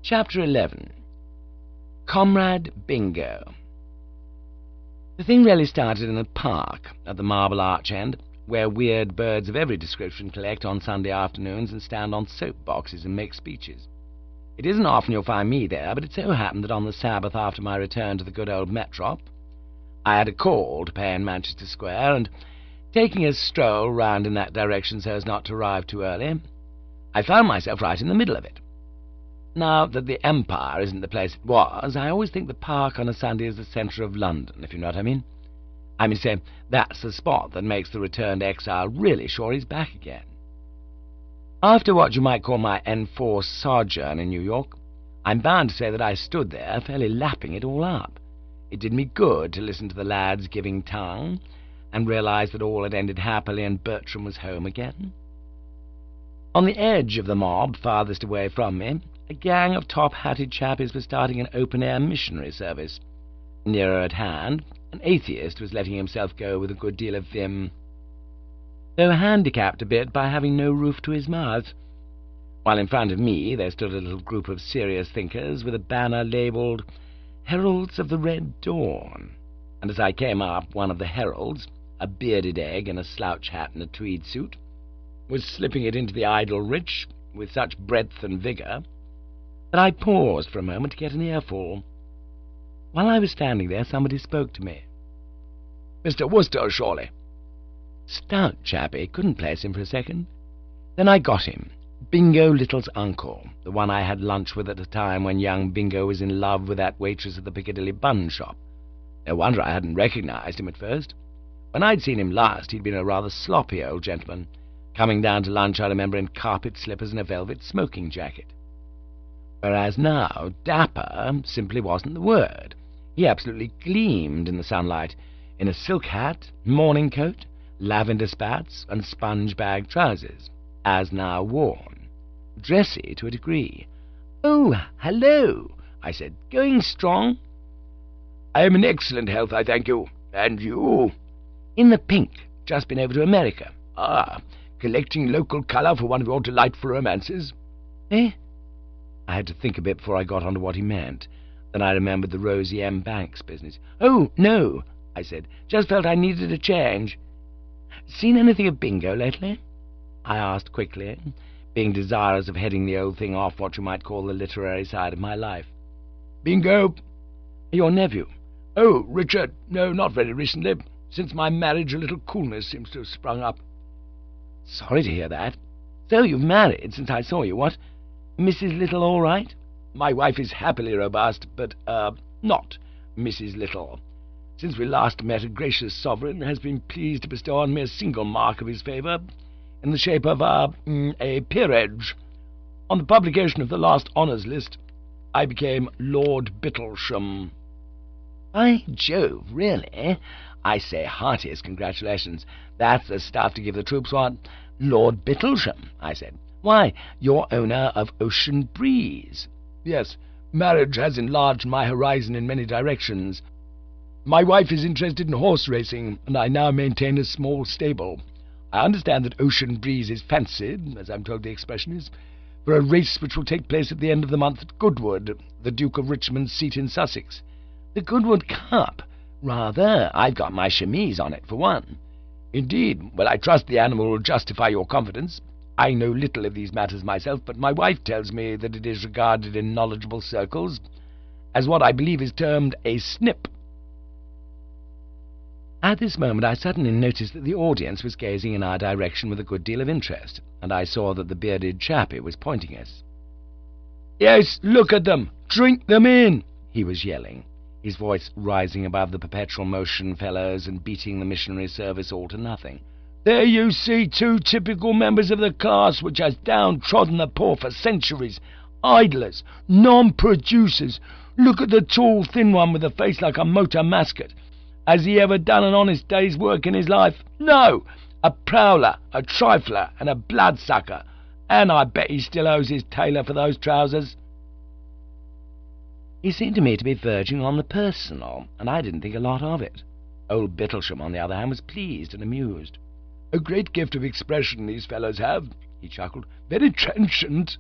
Chapter 11. Comrade Bingo. The thing really started in a park at the Marble Arch end, where weird birds of every description collect on Sunday afternoons and stand on soapboxes and make speeches. It isn't often you'll find me there, but it so happened that on the Sabbath after my return to the good old Metrop, I had a call to pay in Manchester Square, and taking a stroll round in that direction so as not to arrive too early, I found myself right in the middle of it. Now that the Empire isn't the place it was, I always think the park on a Sunday is the centre of London, if you know what I mean. I mean, say, that's the spot that makes the returned exile really sure he's back again. After what you might call my enforced sojourn in New York, I'm bound to say that I stood there fairly lapping it all up. It did me good to listen to the lads giving tongue, and realise that all had ended happily and Bertram was home again. On the edge of the mob, farthest away from me, a gang of top-hatted chappies was starting an open-air missionary service. Nearer at hand, an atheist was letting himself go with a good deal of vim, though handicapped a bit by having no roof to his mouth, while in front of me there stood a little group of serious thinkers with a banner labelled Heralds of the Red Dawn, and as I came up, one of the heralds, a bearded egg in a slouch hat and a tweed suit, was slipping it into the idle rich with such breadth and vigour that I paused for a moment to get an earful. While I was standing there, somebody spoke to me. "Mr. Worcester, surely?" Stout chappie, couldn't place him for a second. Then I got him. Bingo Little's uncle, the one I had lunch with at a time when young Bingo was in love with that waitress at the Piccadilly bun shop. No wonder I hadn't recognised him at first. When I'd seen him last, he'd been a rather sloppy old gentleman, coming down to lunch, I remember, in carpet slippers and a velvet smoking jacket. Whereas now, dapper simply wasn't the word. He absolutely gleamed in the sunlight, in a silk hat, morning coat, lavender spats, and sponge-bag trousers, as now worn. Dressy to a degree. "Oh, hello," I said. "Going strong?" "I am in excellent health, I thank you. And you?" "In the pink. Just been over to America." "Ah, collecting local colour for one of your delightful romances." "Eh?" I had to think a bit before I got on to what he meant. Then I remembered the Rosie M. Banks business. "Oh, no," I said. "Just felt I needed a change." "Seen anything of Bingo lately?" I asked quickly, being desirous of heading the old thing off what you might call the literary side of my life. "Bingo?" "Your nephew." "Oh, Richard? No, not very recently. Since my marriage a little coolness seems to have sprung up." "Sorry to hear that. So you've married since I saw you, what? Mrs. Little all right?" "My wife is happily robust, but, not Mrs. Little. Since we last met, a gracious sovereign has been pleased to bestow on me a single mark of his favour, in the shape of a peerage. On the publication of the last honours list, I became Lord Bittlesham." "By Jove, really? I say heartiest congratulations. That's the stuff to give the troops, what?" "Lord Bittlesham," I said. "Why, you're owner of Ocean Breeze." "Yes, marriage has enlarged my horizon in many directions. My wife is interested in horse racing, and I now maintain a small stable. I understand that Ocean Breeze is fancied, as I'm told the expression is, for a race which will take place at the end of the month at Goodwood, the Duke of Richmond's seat in Sussex." "The Goodwood Cup? Rather. I've got my chemise on it, for one." "Indeed? Well, I trust the animal will justify your confidence. I know little of these matters myself, but my wife tells me that it is regarded in knowledgeable circles as what I believe is termed a snip." At this moment I suddenly noticed that the audience was gazing in our direction with a good deal of interest, and I saw that the bearded chappie was pointing us. "Yes, look at them! Drink them in!" he was yelling, his voice rising above the perpetual motion fellows and beating the missionary service all to nothing. "There you see two typical members of the class which has downtrodden the poor for centuries. Idlers, non-producers. Look at the tall, thin one with a face like a motor mascot. Has he ever done an honest day's work in his life? No! A prowler, a trifler, and a bloodsucker. And I bet he still owes his tailor for those trousers." He seemed to me to be verging on the personal, and I didn't think a lot of it. Old Bittlesham, on the other hand, was pleased and amused. "A great gift of expression these fellows have," he chuckled. "Very trenchant."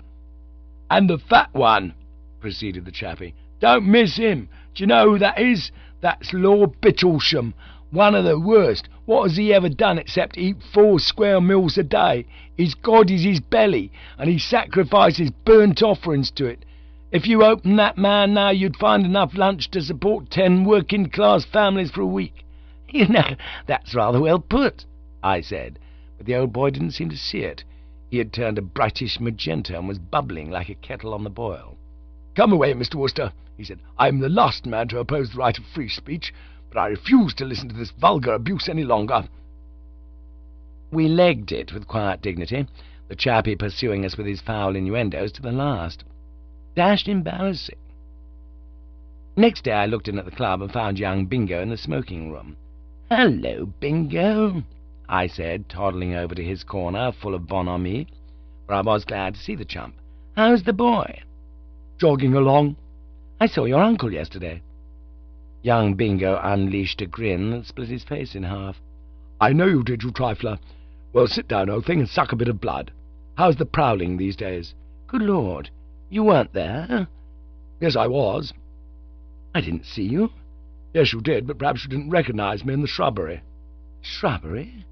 "And the fat one," proceeded the chappie. "Don't miss him. Do you know who that is? That's Lord Bittlesham, one of the worst. What has he ever done except eat 4 square meals a day? His God is his belly, and he sacrifices burnt offerings to it. If you open that man now, you'd find enough lunch to support 10 working-class families for a week." "You know, that's rather well put," I said, but the old boy didn't seem to see it. He had turned a brightish magenta and was bubbling like a kettle on the boil. "Come away, Mr. Worcester," he said. "I am the last man to oppose the right of free speech, but I refuse to listen to this vulgar abuse any longer." We legged it with quiet dignity, the chappie pursuing us with his foul innuendos to the last. Dashed embarrassing. Next day I looked in at the club and found young Bingo in the smoking room. "Hello, Bingo," I said, toddling over to his corner, full of bonhomie, for I was glad to see the chump. "How's the boy?" "Jogging along. I saw your uncle yesterday." Young Bingo unleashed a grin that split his face in half. "I know you did, you trifler. Well, sit down, old thing, and suck a bit of blood. How's the prowling these days?" "Good Lord, you weren't there?" "Yes, I was." "I didn't see you." "Yes, you did, but perhaps you didn't recognize me in the shrubbery." "Shrubbery?"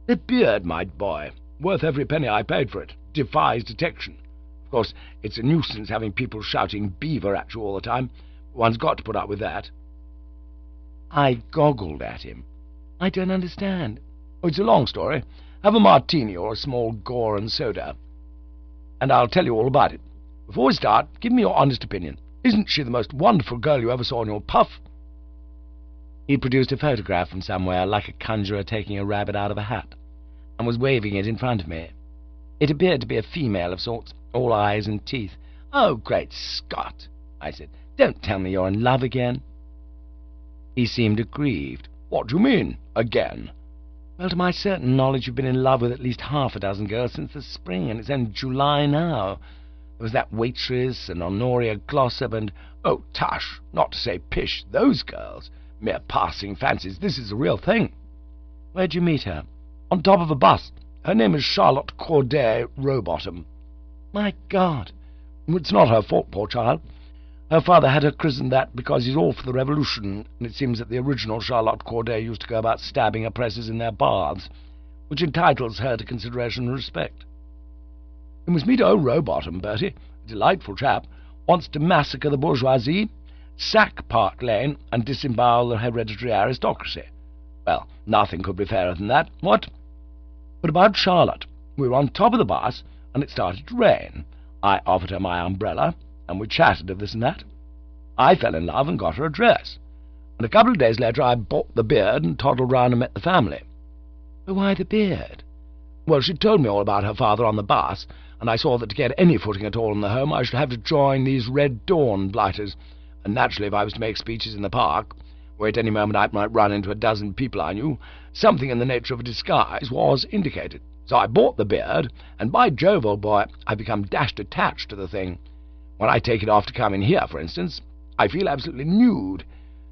"The beard, my boy. Worth every penny I paid for it. Defies detection. Of course, it's a nuisance having people shouting beaver at you all the time, but one's got to put up with that." I goggled at him. "I don't understand." "Oh, it's a long story. Have a martini or a small gore and soda, and I'll tell you all about it. Before we start, give me your honest opinion. Isn't she the most wonderful girl you ever saw in your puff?" He produced a photograph from somewhere, like a conjurer taking a rabbit out of a hat, and was waving it in front of me. It appeared to be a female of sorts, all eyes and teeth. "Oh, great Scott," I said. "Don't tell me you're in love again." He seemed aggrieved. "What do you mean, again?" "Well, to my certain knowledge, you've been in love with at least half a dozen girls since the spring, and it's only July now. There was that waitress, and Honoria Glossop, and—" "Oh, tush, not to say pish, those girls. Mere passing fancies. This is the real thing." "Where'd you meet her?" "On top of a bus. Her name is Charlotte Corday Rowbottom." "My God!" "It's not her fault, poor child. Her father had her christened that because he's all for the revolution, and it seems that the original Charlotte Corday used to go about stabbing oppressors in their baths, which entitles her to consideration and respect. You must meet old Rowbottom, Bertie, a delightful chap, wants to massacre the bourgeoisie, sack Park Lane, and disembowel the hereditary aristocracy. Well, nothing could be fairer than that, what? But about Charlotte, we were on top of the bus, and it started to rain. I offered her my umbrella, and we chatted of this and that. I fell in love and got her a dress, and a couple of days later I bought the beard and toddled round and met the family." "But why the beard?" "Well, she told me all about her father on the bus, and I saw that to get any footing at all in the home I should have to join these Red Dawn blighters, and naturally if I was to make speeches in the park, where at any moment I might run into a dozen people I knew, something in the nature of a disguise was indicated. So I bought the beard, and by Jove, old boy, I've become dashed attached to the thing. When I take it off to come in here, for instance, I feel absolutely nude.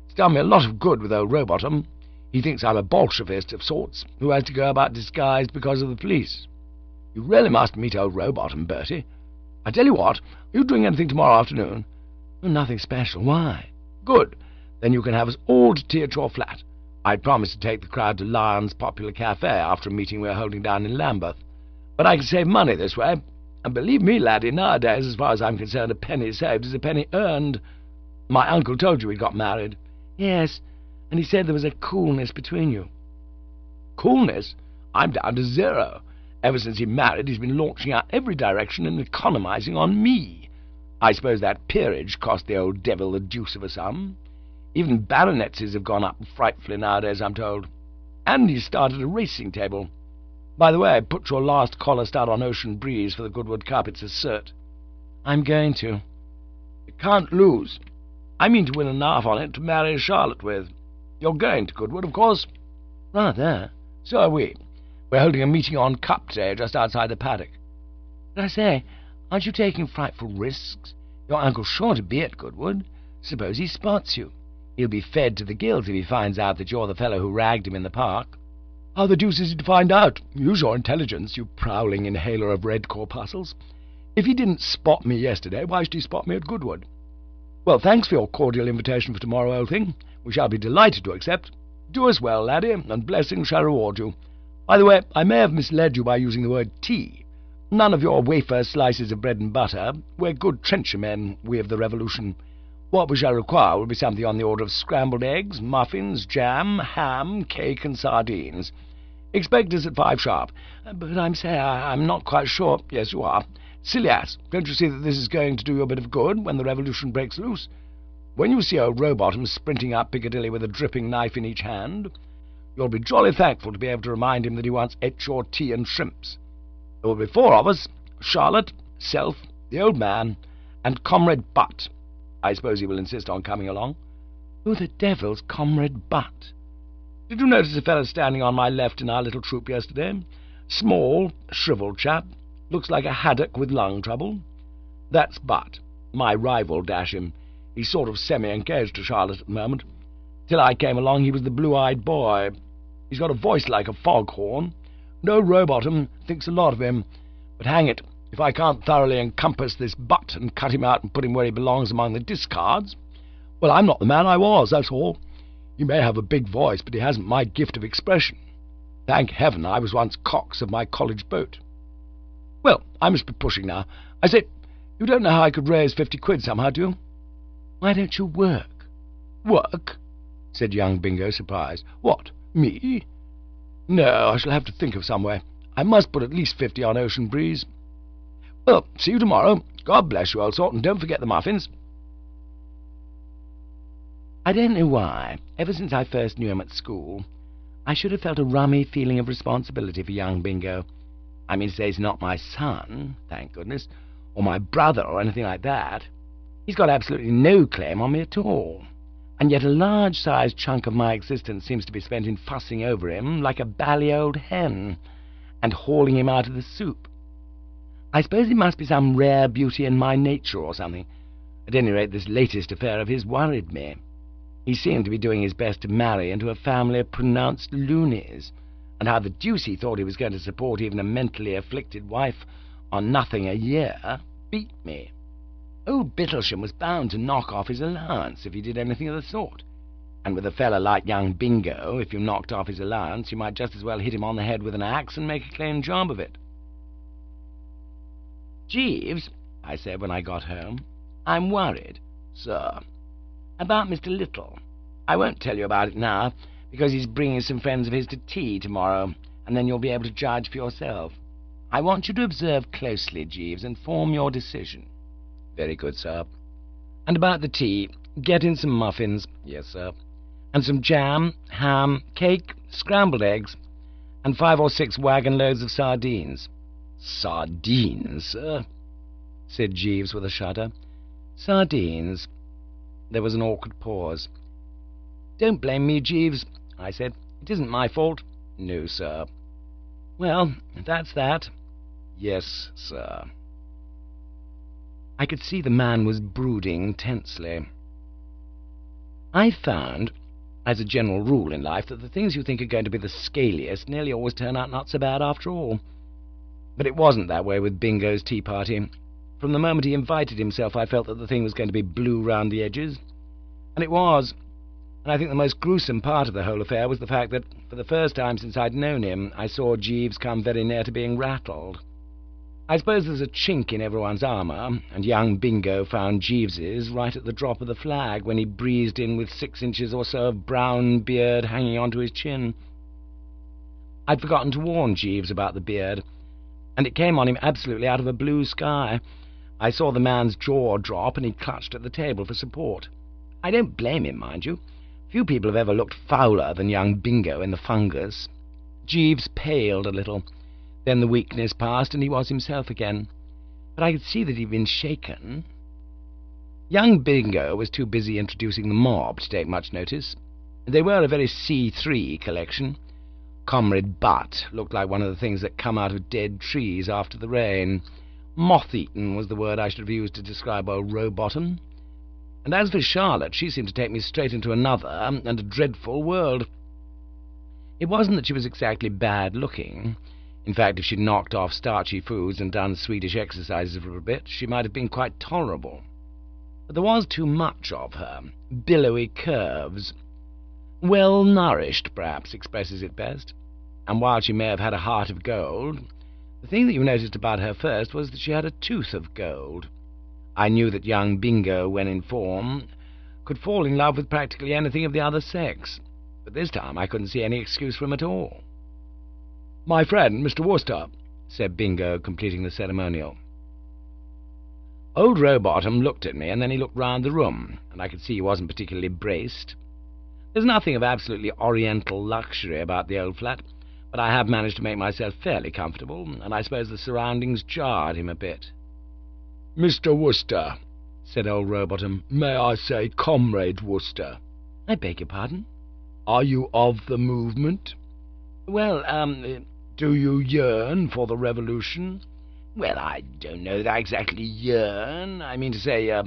It's done me a lot of good with old Rowbottom. He thinks I'm a Bolshevist of sorts, who has to go about disguised because of the police. You really must meet old Rowbottom, Bertie. I tell you what, are you doing anything tomorrow afternoon?" "Oh, nothing special. Why?" "Good. Then you can have us all to tea at your flat. I'd promised to take the crowd to Lyon's Popular Cafe after a meeting we're holding down in Lambeth, but I can save money this way. And believe me, laddie, nowadays, as far as I'm concerned, a penny saved is a penny earned. My uncle told you he'd got married." "Yes, and he said there was a coolness between you." "Coolness? I'm down to 0. Ever since he married, he's been launching out every direction and economizing on me. I suppose that peerage cost the old devil the deuce of a sum. Even baronetcies have gone up frightfully nowadays, I'm told. And he's started a racing table. By the way, put your last collar stud on Ocean Breeze for the Goodwood Cup. It's a cert." "I'm going to." "You can't lose. I mean to win enough on it to marry Charlotte with. You're going to Goodwood, of course?" "Rather." "So are we. We're holding a meeting on Cup Day just outside the paddock." "But I say, aren't you taking frightful risks? Your uncle's sure to be at Goodwood. Suppose he spots you. He'll be fed to the gills if he finds out that you're the fellow who ragged him in the park." "How the deuce is he to find out? Use your intelligence, you prowling inhaler of red corpuscles. If he didn't spot me yesterday, why should he spot me at Goodwood? Well, thanks for your cordial invitation for tomorrow, old thing. We shall be delighted to accept. Do us well, laddie, and blessings shall reward you. By the way, I may have misled you by using the word tea. None of your wafer slices of bread and butter. We're good trenchermen, we of the Revolution. What we shall require will be something on the order of scrambled eggs, muffins, jam, ham, cake, and sardines. Expect us at 5 sharp. But I'm not quite sure. Yes, you are. Silly ass, don't you see that this is going to do you a bit of good when the Revolution breaks loose? When you see old Rowbottom sprinting up Piccadilly with a dripping knife in each hand, you'll be jolly thankful to be able to remind him that he once ate your tea and shrimps. There will be 4 of us, Charlotte, self, the old man, and Comrade Butt. I suppose he will insist on coming along. Who the devil's Comrade Butt? Did you notice a fellow standing on my left in our little troop yesterday? Small, shrivelled chap, looks like a haddock with lung trouble. That's Butt, my rival, dash him. He's sort of semi-engaged to Charlotte at the moment. Till I came along he was the blue-eyed boy. He's got a voice like a foghorn, and old Rowbottom thinks a lot of him. But hang it, if I can't thoroughly encompass this Butt and cut him out and put him where he belongs among the discards, well, I'm not the man I was, that's all. He may have a big voice, but he hasn't my gift of expression. Thank heaven I was once cox of my college boat. Well, I must be pushing now. I say, you don't know how I could raise 50 quid somehow, do you? Why don't you work? Work? Said young Bingo, surprised. What, me? No, I shall have to think of some way. I must put at least 50 on Ocean Breeze. Well, see you tomorrow. God bless you, old sort, and don't forget the muffins. I don't know why, ever since I first knew him at school, I should have felt a rummy feeling of responsibility for young Bingo. I mean to say he's not my son, thank goodness, or my brother or anything like that. He's got absolutely no claim on me at all, and yet a large-sized chunk of my existence seems to be spent in fussing over him like a bally old hen, and hauling him out of the soup. I suppose it must be some rare beauty in my nature or something. At any rate, this latest affair of his worried me. He seemed to be doing his best to marry into a family of pronounced loonies, and how the deuce he thought he was going to support even a mentally afflicted wife on nothing a year beat me. Old Bittlesham was bound to knock off his allowance if he did anything of the sort, and with a fella like young Bingo, if you knocked off his allowance, you might just as well hit him on the head with an axe and make a clean job of it. "Jeeves," I said when I got home, "I'm worried, sir, about Mr. Little. I won't tell you about it now, because he's bringing some friends of his to tea tomorrow, and then you'll be able to judge for yourself. I want you to observe closely, Jeeves, and form your decision." "Very good, sir." "And about the tea, get in some muffins." "Yes, sir." "And some jam, ham, cake, scrambled eggs, and 5 or 6 wagon loads of sardines." "Sardines, sir?" said Jeeves with a shudder. "Sardines." There was an awkward pause. "Don't blame me, Jeeves," I said. "It isn't my fault." "No, sir." "Well, that's that." "Yes, sir." I could see the man was brooding tensely. I found, as a general rule in life, that the things you think are going to be the scaliest nearly always turn out not so bad after all. But it wasn't that way with Bingo's tea party. From the moment he invited himself, I felt that the thing was going to be blue round the edges. And it was. And I think the most gruesome part of the whole affair was the fact that, for the first time since I'd known him, I saw Jeeves come very near to being rattled. I suppose there's a chink in everyone's armour, and young Bingo found Jeeves's right at the drop of the flag when he breezed in with 6 inches or so of brown beard hanging onto his chin. I'd forgotten to warn Jeeves about the beard, and it came on him absolutely out of a blue sky. I saw the man's jaw drop, and he clutched at the table for support. I don't blame him, mind you. Few people have ever looked fouler than young Bingo in the fungus. Jeeves paled a little. Then the weakness passed, and he was himself again. But I could see that he'd been shaken. Young Bingo was too busy introducing the mob to take much notice. They were a very C3 collection. Comrade Butt looked like one of the things that come out of dead trees after the rain. Moth-eaten was the word I should have used to describe old Rowbottom. And as for Charlotte, she seemed to take me straight into another and a dreadful world. It wasn't that she was exactly bad-looking. In fact, if she'd knocked off starchy foods and done Swedish exercises for a bit, she might have been quite tolerable. but there was too much of her. Billowy curves. Well-nourished, perhaps, expresses it best. And while she may have had a heart of gold, the thing that you noticed about her first was that she had a tooth of gold. I knew that young Bingo, when in form, could fall in love with practically anything of the other sex, but this time I couldn't see any excuse for him at all. "My friend, Mr. Wooster," said Bingo, completing the ceremonial. Old Rowbottom looked at me, and then he looked round the room, and I could see he wasn't particularly braced. There's nothing of absolutely oriental luxury about the old flat, but I have managed to make myself fairly comfortable, and I suppose the surroundings jarred him a bit. "Mr. Wooster," said old Rowbottom. "May I say Comrade Wooster?" "I beg your pardon?" "Are you of the movement?" "Well, Do you yearn for the revolution?" well, I don't know that I exactly yearn. I mean to say, as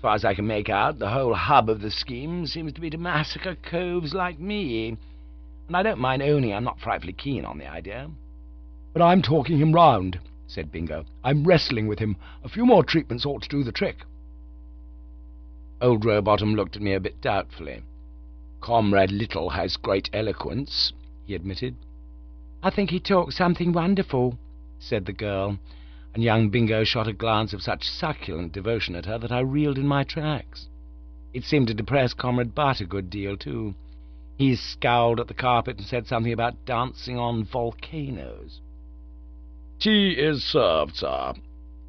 far as I can make out, the whole hub of the scheme seems to be to massacre coves like me, and I don't mind owning I'm not frightfully keen on the idea." "But I'm talking him round," said Bingo. "I'm wrestling with him. A few more treatments ought to do the trick." Old Rowbottom looked at me a bit doubtfully. "Comrade Little has great eloquence," he admitted. "I think he talks something wonderful," said the girl, and young Bingo shot a glance of such succulent devotion at her that I reeled in my tracks. It seemed to depress Comrade Butt a good deal, too. He scowled at the carpet and said something about dancing on volcanoes. "Tea is served, sir,"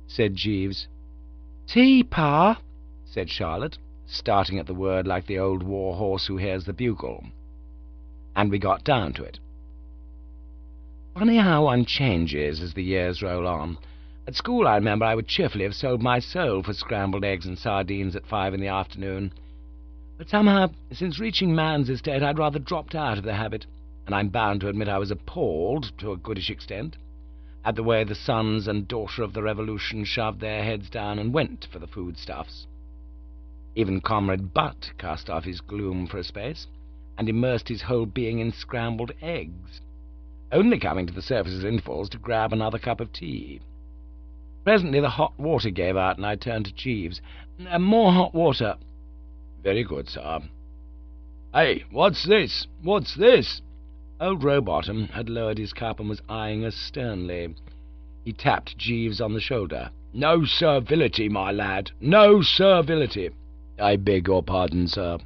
said Jeeves. "Tea, Pa?" said Charlotte, starting at the word like the old war horse who hears the bugle. And we got down to it. Funny how one changes as the years roll on. At school, I remember, I would cheerfully have sold my soul for scrambled eggs and sardines at 5 in the afternoon. But somehow, since reaching man's estate, I'd rather dropped out of the habit, and I'm bound to admit I was appalled, to a goodish extent, at the way the sons and daughter of the Revolution shoved their heads down and went for the foodstuffs. Even Comrade Butt cast off his gloom for a space, and immersed his whole being in scrambled eggs, only coming to the surface at intervals to grab another cup of tea. Presently the hot water gave out, and I turned to Jeeves. "More hot water." "Very good, sir." "Hey, what's this? What's this?" Old Rowbottom had lowered his cup and was eyeing us sternly. He tapped Jeeves on the shoulder. "No servility, my lad, no servility." "I beg your pardon, sir."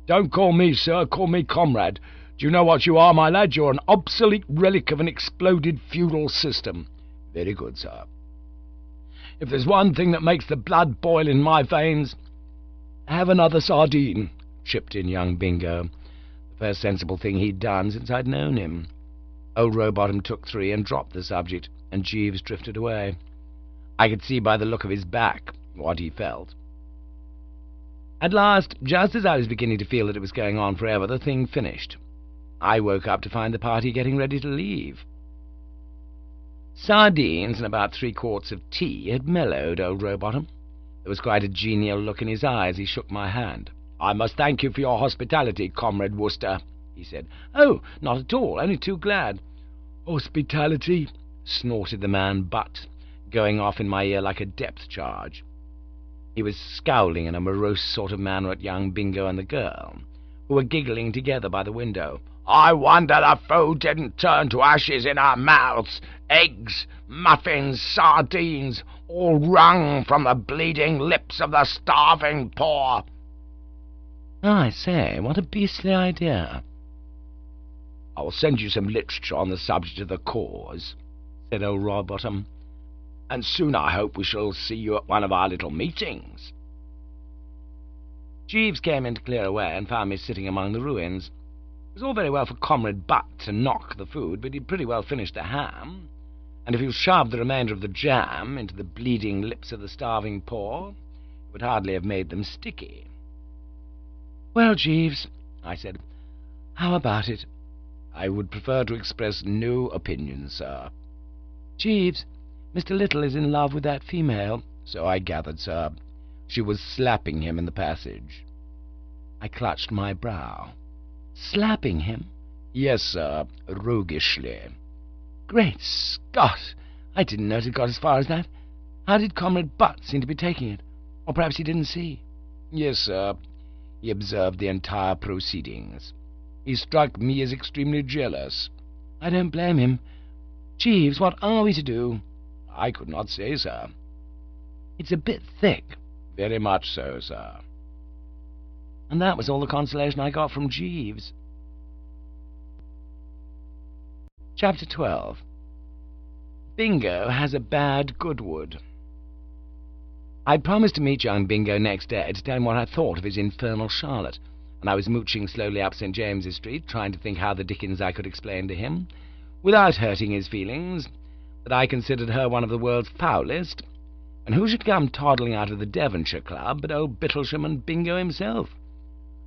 "Don't call me sir, call me comrade. Do you know what you are, my lad? You're an obsolete relic of an exploded feudal system." "Very good, sir." "If there's one thing that makes the blood boil in my veins—" "Have another sardine," chipped in young Bingo, the first sensible thing he'd done since I'd known him. Old Rowbottom took 3 and dropped the subject, and Jeeves drifted away. I could see by the look of his back what he felt. At last, just as I was beginning to feel that it was going on forever, the thing finished. I woke up to find the party getting ready to leave. Sardines and about 3 quarts of tea had mellowed old Rowbottom. There was quite a genial look in his eye as he shook my hand. "I must thank you for your hospitality, Comrade Wooster," he said. "Oh, not at all, only too glad." "Hospitality," snorted the man Butt, going off in my ear like a depth charge. He was scowling in a morose sort of manner at young Bingo and the girl, who were giggling together by the window. "I wonder the food didn't turn to ashes in our mouths. Eggs, muffins, sardines, all wrung from the bleeding lips of the starving poor." "I say, what a beastly idea." "I'll send you some literature on the subject of the cause," said old Rowbottom, "and soon I hope we shall see you at one of our little meetings." Jeeves came in to clear away and found me sitting among the ruins. It was all very well for Comrade Butt to knock the food, but he'd pretty well finished the ham, and if you shoved the remainder of the jam into the bleeding lips of the starving poor, it would hardly have made them sticky. "Well, Jeeves," I said, "how about it?" "I would prefer to express no opinion, sir." "Jeeves, Mr. Little is in love with that female." "So I gathered, sir. She was slapping him in the passage." I clutched my brow. "Slapping him?" "Yes, sir, roguishly." "Great Scott! I didn't know it had got as far as that. How did Comrade Butt seem to be taking it?" Or perhaps he didn't see. Yes, sir. He observed the entire proceedings. He struck me as extremely jealous. I don't blame him. Jeeves, what are we to do? I could not say, sir. It's a bit thick. Very much so, sir. And that was all the consolation I got from Jeeves. Chapter 12. Bingo has a bad Goodwood. I'd promised to meet young Bingo next day to tell him what I thought of his infernal Charlotte, and I was mooching slowly up St. James's Street, trying to think how the dickens I could explain to him, without hurting his feelings, that I considered her one of the world's foulest, and who should come toddling out of the Devonshire Club but old Bittlesham and Bingo himself.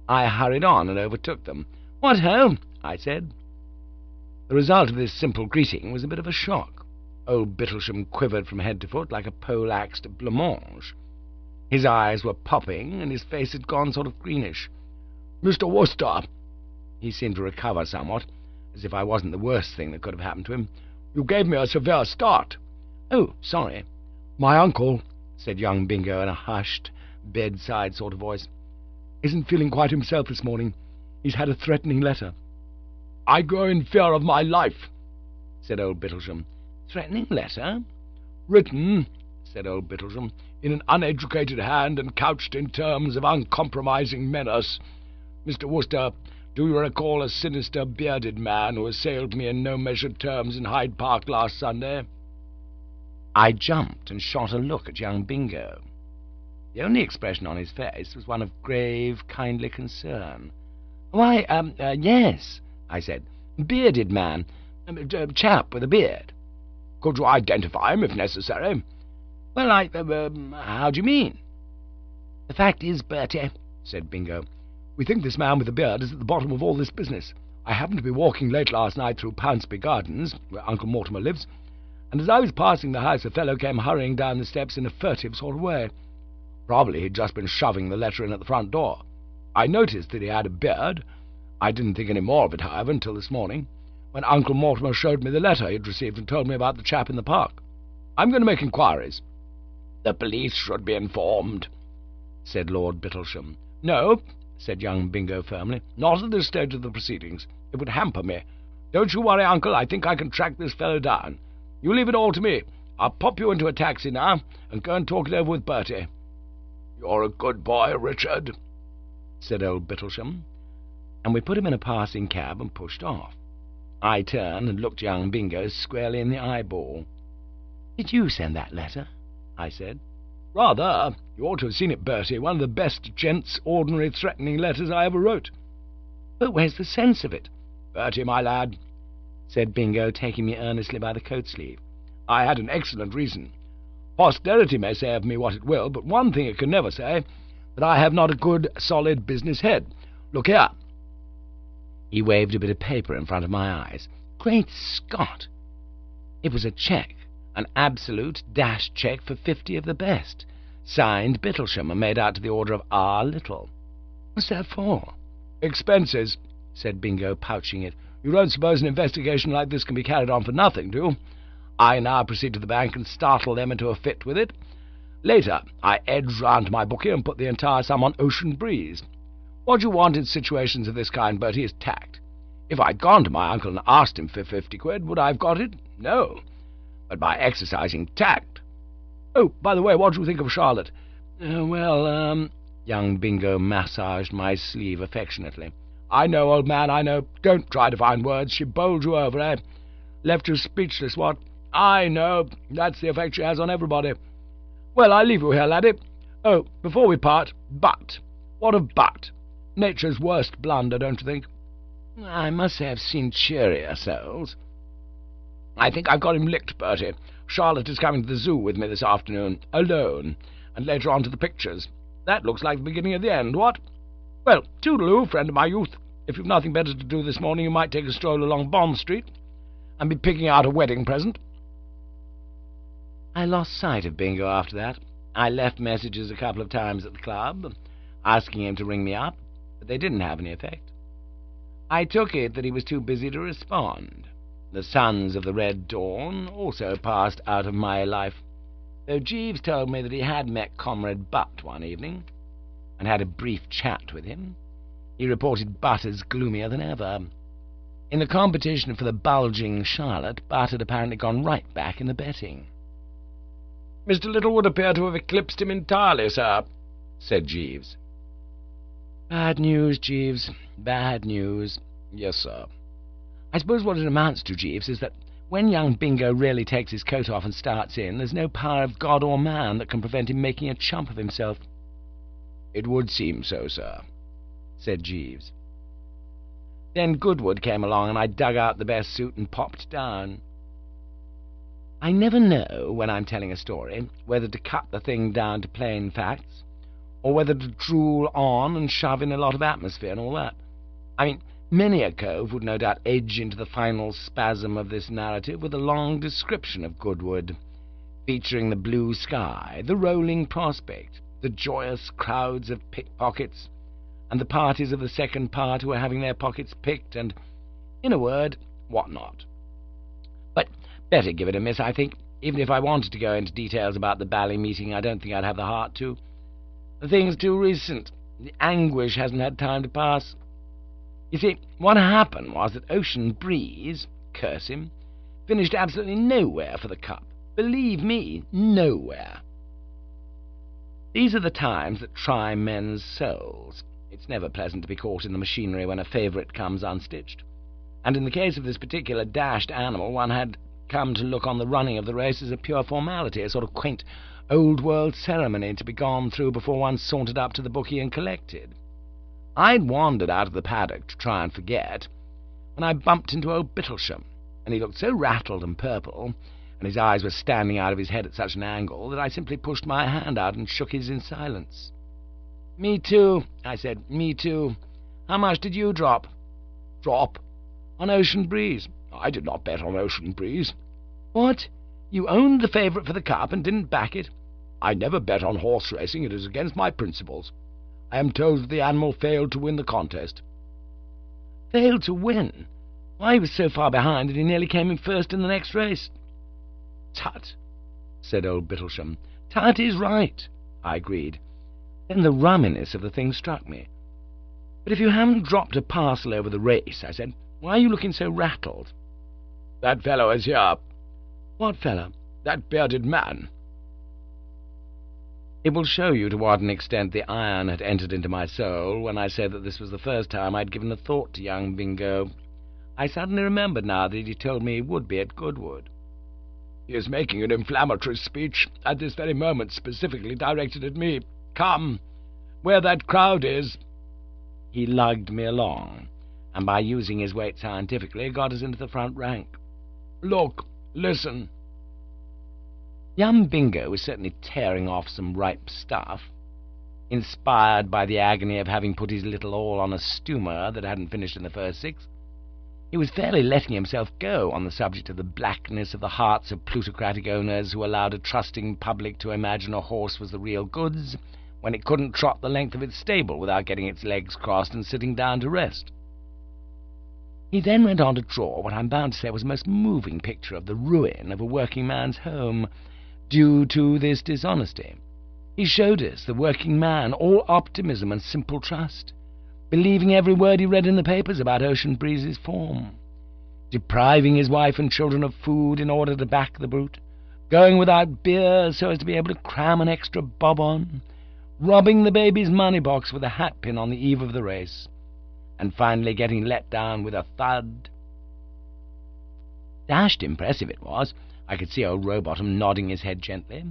I hurried on and overtook them. "What ho!" I said. The result of this simple greeting was a bit of a shock. Old Bittlesham quivered from head to foot like a pole-axed blancmange. His eyes were popping, and his face had gone sort of greenish. "Mr. Wooster," he seemed to recover somewhat, as if I wasn't the worst thing that could have happened to him, "you gave me a severe start." "Oh, sorry." "My uncle," said young Bingo in a hushed, bedside sort of voice, "isn't feeling quite himself this morning. He's had a threatening letter." "I go in fear of my life," said old Bittlesham. "Threatening letter?" "Written," said old Bittlesham, "in an uneducated hand and couched in terms of uncompromising menace. Mr. Wooster, do you recall a sinister bearded man who assailed me in no measured terms in Hyde Park last Sunday?" I jumped and shot a look at young Bingo. The only expression on his face was one of grave, kindly concern. "Why, yes," I said. "Bearded man. Chap with a beard." "Could you identify him, if necessary?" "Well, how do you mean?" "The fact is, Bertie," said Bingo, "we think this man with the beard is at the bottom of all this business. I happened to be walking late last night through Pounceby Gardens, where Uncle Mortimer lives, and as I was passing the house a fellow came hurrying down the steps in a furtive sort of way. Probably he'd just been shoving the letter in at the front door. I noticed that he had a beard. I didn't think any more of it, however, until this morning, when Uncle Mortimer showed me the letter he'd received and told me about the chap in the park. I'm going to make inquiries." "The police should be informed," said Lord Bittlesham. "No," said young Bingo firmly, "not at this stage of the proceedings. It would hamper me. Don't you worry, Uncle. I think I can track this fellow down. You leave it all to me. I'll pop you into a taxi now and go and talk it over with Bertie." "You're a good boy, Richard," said old Bittlesham, and we put him in a passing cab and pushed off. I turned and looked young Bingo squarely in the eyeball. "Did you send that letter?" I said. "Rather. You ought to have seen it, Bertie. One of the best gents' ordinary threatening letters I ever wrote." "But where's the sense of it?" "Bertie, my lad," said Bingo, taking me earnestly by the coat sleeve, "I had an excellent reason. Posterity may say of me what it will, but one thing it can never say, that I have not a good, solid business head. Look here." He waved a bit of paper in front of my eyes. Great Scott! It was a cheque, an absolute dash cheque for 50 of the best, signed Bittlesham and made out to the order of R. Little. "What's that for?" "Expenses," said Bingo, pouching it. "You don't suppose an investigation like this can be carried on for nothing, do you? I now proceed to the bank and startle them into a fit with it. Later, I edge round to my bookie and put the entire sum on Ocean Breeze. What you want in situations of this kind, Bertie, is tact. If I'd gone to my uncle and asked him for 50 quid, would I have got it? No. But by exercising tact. Oh, by the way, what do you think of Charlotte?" Young Bingo massaged my sleeve affectionately. "I know, old man, I know. Don't try to find words. She bowled you over, eh? Left you speechless, what? I know. That's the effect she has on everybody. Well, I leave you here, laddie. Oh, before we part, but. What of but? Nature's worst blunder, don't you think?" "I must say I've seen cheerier souls." "I think I've got him licked, Bertie. Charlotte is coming to the zoo with me this afternoon, alone, and later on to the pictures. That looks like the beginning of the end, what? Well, toodaloo, friend of my youth. If you've nothing better to do this morning, you might take a stroll along Bond Street and be picking out a wedding present." I lost sight of Bingo after that. I left messages a couple of times at the club, asking him to ring me up, but they didn't have any effect. I took it that he was too busy to respond. The Sons of the Red Dawn also passed out of my life. though Jeeves told me that he had met Comrade Butt one evening and had a brief chat with him. He reported Butt as gloomier than ever. In the competition for the bulging Charlotte, Butt had apparently gone right back in the betting. "Mr. Little would appear to have eclipsed him entirely, sir," said Jeeves. Bad news, Jeeves, bad news. "Yes, sir." I suppose what it amounts to, Jeeves, is that when young Bingo really takes his coat off and starts in, there's no power of God or man that can prevent him making a chump of himself. "It would seem so, sir," said Jeeves. Then Goodwood came along, and I dug out the best suit and popped down. I never know, when I'm telling a story, whether to cut the thing down to plain facts, or whether to drool on and shove in a lot of atmosphere and all that. I mean, many a cove would no doubt edge into the final spasm of this narrative with a long description of Goodwood, featuring the blue sky, the rolling prospect, the joyous crowds of pickpockets, and the parties of the second part who were having their pockets picked, and, in a word, what not. But better give it a miss, I think. Even if I wanted to go into details about the Bally meeting, I don't think I'd have the heart to. The thing's too recent. The anguish hasn't had time to pass. You see, what happened was that Ocean Breeze, curse him, finished absolutely nowhere for the Cup. Believe me, nowhere. These are the times that try men's souls. It's never pleasant to be caught in the machinery when a favourite comes unstitched. And in the case of this particular dashed animal, one had come to look on the running of the race as a pure formality, a sort of quaint old-world ceremony to be gone through before one sauntered up to the bookie and collected. I'd wandered out of the paddock to try and forget, when I bumped into old Bittlesham, and he looked so rattled and purple, and his eyes were standing out of his head at such an angle, that I simply pushed my hand out and shook his in silence. "Me too," I said, "me too. How much did you drop?" "Drop? On Ocean Breeze." "I did not bet on Ocean Breeze." "What? You owned the favourite for the Cup and didn't back it?" "I never bet on horse racing. It is against my principles. I am told that the animal failed to win the contest." "Failed to win? Why, he was so far behind that he nearly came in first in the next race." "Tut," said old Bittlesham. "Tut is right," I agreed. Then the rumminess of the thing struck me. "But if you haven't dropped a parcel over the race," I said, "why are you looking so rattled?" "That fellow is here." "What fellow?" "That bearded man." It will show you to what an extent the iron had entered into my soul when I said that this was the first time I'd given a thought to young Bingo. I suddenly remembered now that he told me he would be at Goodwood. "He is making an inflammatory speech at this very moment, specifically directed at me. Come, where that crowd is." He lugged me along, and by using his weight scientifically got us into the front rank. "Look, listen." Young Bingo was certainly tearing off some ripe stuff, inspired by the agony of having put his little all on a stoomer that hadn't finished in the first 6. He was fairly letting himself go on the subject of the blackness of the hearts of plutocratic owners who allowed a trusting public to imagine a horse was the real goods when it couldn't trot the length of its stable without getting its legs crossed and sitting down to rest. He then went on to draw what I'm bound to say was a most moving picture of the ruin of a working man's home due to this dishonesty. He showed us the working man, all optimism and simple trust, believing every word he read in the papers about Ocean Breeze's form, depriving his wife and children of food in order to back the brute, going without beer so as to be able to cram an extra bob on, robbing the baby's money box with a hatpin on the eve of the race, and finally getting let down with a thud. Dashed impressive it was. I could see old Rowbottom nodding his head gently,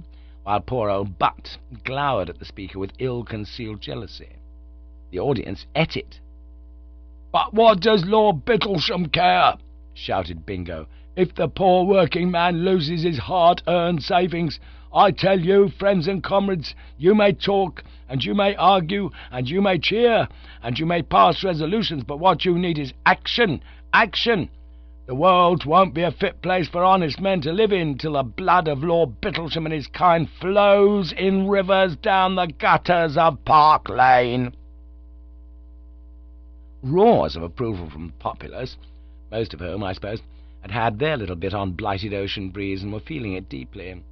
while poor old Butt glowered at the speaker with ill-concealed jealousy. The audience ate it. "But what does Lord Bittlesham care?" shouted Bingo. "If the poor working man loses his hard-earned savings, I tell you, friends and comrades, you may talk, and you may argue, and you may cheer, and you may pass resolutions, but what you need is action, action. The world won't be a fit place for honest men to live in till the blood of Lord Bittlesham and his kind flows in rivers down the gutters of Park Lane." Roars of approval from the populace, most of whom, I suppose, had had their little bit on blighted Ocean Breeze and were feeling it deeply.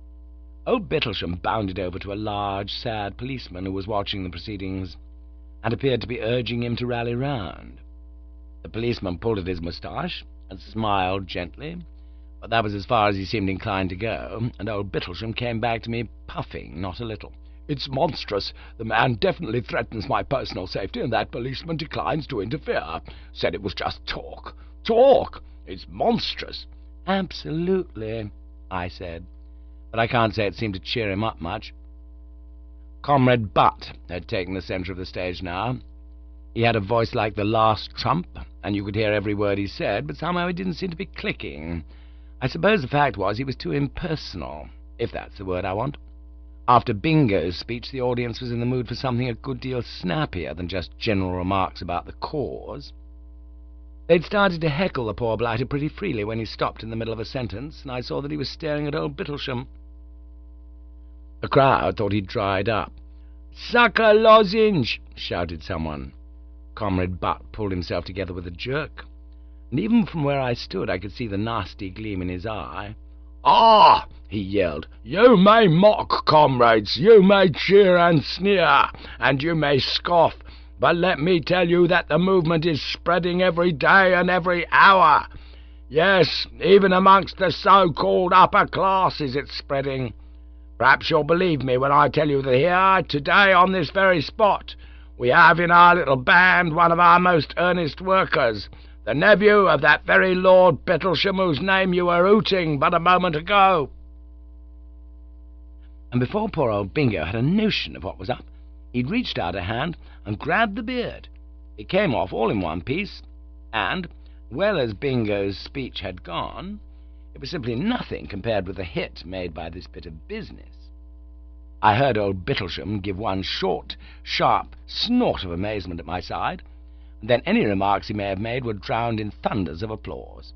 Old Bittlesham bounded over to a large, sad policeman who was watching the proceedings, and appeared to be urging him to rally round. The policeman pulled at his moustache and smiled gently, but that was as far as he seemed inclined to go, and old Bittlesham came back to me puffing not a little. "It's monstrous. The man definitely threatens my personal safety, and that policeman declines to interfere. Said it was just talk. Talk! It's monstrous." "Absolutely," I said, but I can't say it seemed to cheer him up much. Comrade Butt had taken the centre of the stage now. He had a voice like the last trump, and you could hear every word he said, but somehow it didn't seem to be clicking. I suppose the fact was he was too impersonal, if that's the word I want. After Bingo's speech, the audience was in the mood for something a good deal snappier than just general remarks about the cause. They'd started to heckle the poor blighter pretty freely when he stopped in the middle of a sentence, and I saw that he was staring at old Bittlesham. The crowd thought he'd dried up. "Sucker lozenge!" shouted someone. Comrade Butt pulled himself together with a jerk, and even from where I stood I could see the nasty gleam in his eye. "Ah!" he yelled. "You may mock, comrades, you may cheer and sneer, and you may scoff, but let me tell you that the movement is spreading every day and every hour. Yes, even amongst the so-called upper classes it's spreading. Perhaps you'll believe me when I tell you that here, today, on this very spot, we have in our little band one of our most earnest workers, the nephew of that very Lord Bittlesham whose name you were hooting but a moment ago." And before poor old Bingo had a notion of what was up, he'd reached out a hand and grabbed the beard. It came off all in one piece, and, well as Bingo's speech had gone, it was simply nothing compared with the hit made by this bit of business. I heard old Bittlesham give one short, sharp snort of amazement at my side, and then any remarks he may have made were drowned in thunders of applause.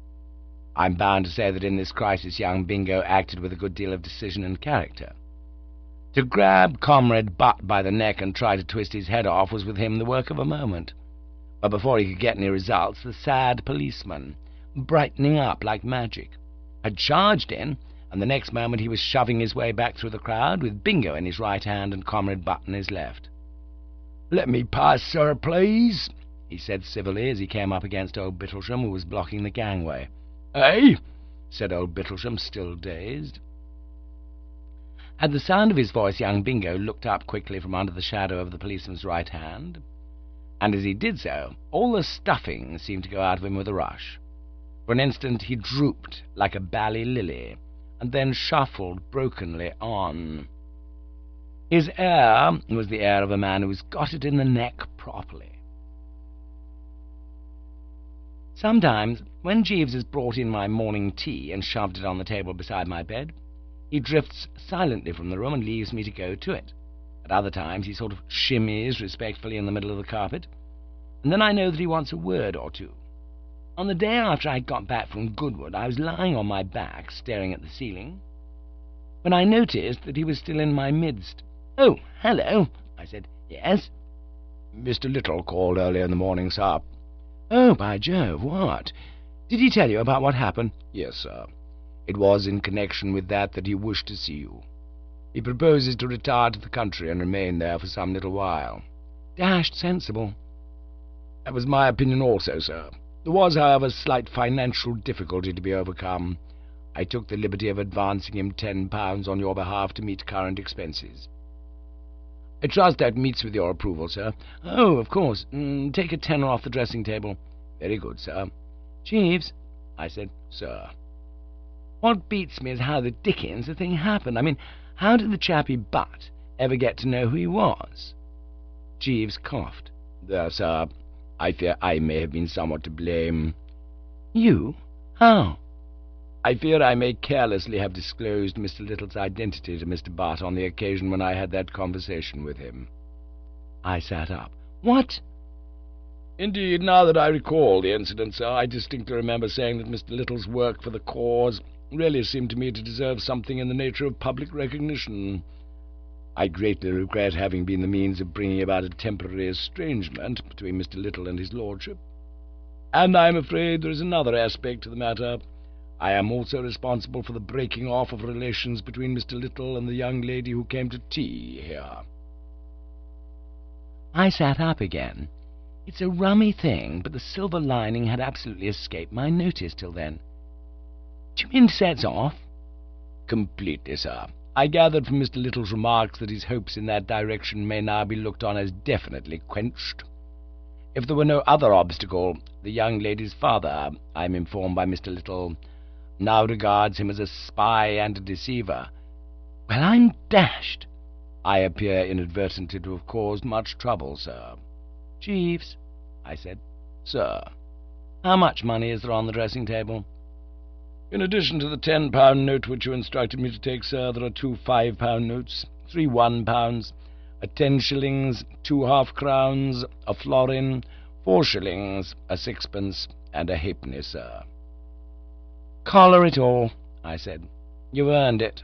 I'm bound to say that in this crisis young Bingo acted with a good deal of decision and character. To grab Comrade Butt by the neck and try to twist his head off was with him the work of a moment. But before he could get any results, the sad policeman, brightening up like magic, had charged in, and the next moment he was shoving his way back through the crowd, with Bingo in his right hand and Comrade Butt in his left. "Let me pass, sir, please," he said civilly as he came up against old Bittlesham, who was blocking the gangway. "Eh?" said old Bittlesham, still dazed. At the sound of his voice, young Bingo looked up quickly from under the shadow of the policeman's right hand, and as he did so, all the stuffing seemed to go out of him with a rush. For an instant he drooped like a bally lily, and then shuffled brokenly on. His air was the air of a man who's got it in the neck properly. Sometimes, when Jeeves has brought in my morning tea and shoved it on the table beside my bed, he drifts silently from the room and leaves me to go to it. At other times he sort of shimmies respectfully in the middle of the carpet, and then I know that he wants a word or two. On the day after I got back from Goodwood, I was lying on my back, staring at the ceiling, when I noticed that he was still in my midst. "Oh, hello," I said. "Yes?" "Mr. Little called early in the morning, sir." "Oh, by Jove, what? Did he tell you about what happened?" "Yes, sir. It was in connection with that he wished to see you. He proposes to retire to the country and remain there for some little while." "Dashed sensible." "That was my opinion also, sir. There was, however, slight financial difficulty to be overcome. I took the liberty of advancing him £10 on your behalf to meet current expenses. I trust that meets with your approval, sir." "Oh, of course. Take a tenner off the dressing-table." "Very good, sir." "Jeeves," I said. "Sir." "What beats me is how the dickens the thing happened. I mean, how did the chappie Butt ever get to know who he was?" Jeeves coughed. "There, sir, I fear I may have been somewhat to blame." "You? How?" "I fear I may carelessly have disclosed Mr. Little's identity to Mr. Butt on the occasion when I had that conversation with him." I sat up. "What?" "Indeed, now that I recall the incident, sir, I distinctly remember saying that Mr. Little's work for the cause really seemed to me to deserve something in the nature of public recognition. I greatly regret having been the means of bringing about a temporary estrangement between Mr. Little and his lordship. And I am afraid there is another aspect to the matter. I am also responsible for the breaking off of relations between Mr. Little and the young lady who came to tea here." I sat up again. It's a rummy thing, but the silver lining had absolutely escaped my notice till then. "Do you mean to say it's off?" "Completely, sir. I gathered from Mr. Little's remarks that his hopes in that direction may now be looked on as definitely quenched. If there were no other obstacle, the young lady's father, I am informed by Mr. Little, now regards him as a spy and a deceiver." "Well, I'm dashed." "I appear inadvertently to have caused much trouble, sir." "Jeeves," I said. "Sir." "How much money is there on the dressing-table?" "In addition to the £10 note which you instructed me to take, sir, there are 2 £5 notes, 3 £1, a 10 shillings, 2 half-crowns, a florin, 4 shillings, a sixpence, and a halfpenny, sir." "Collar it all," I said. "You've earned it."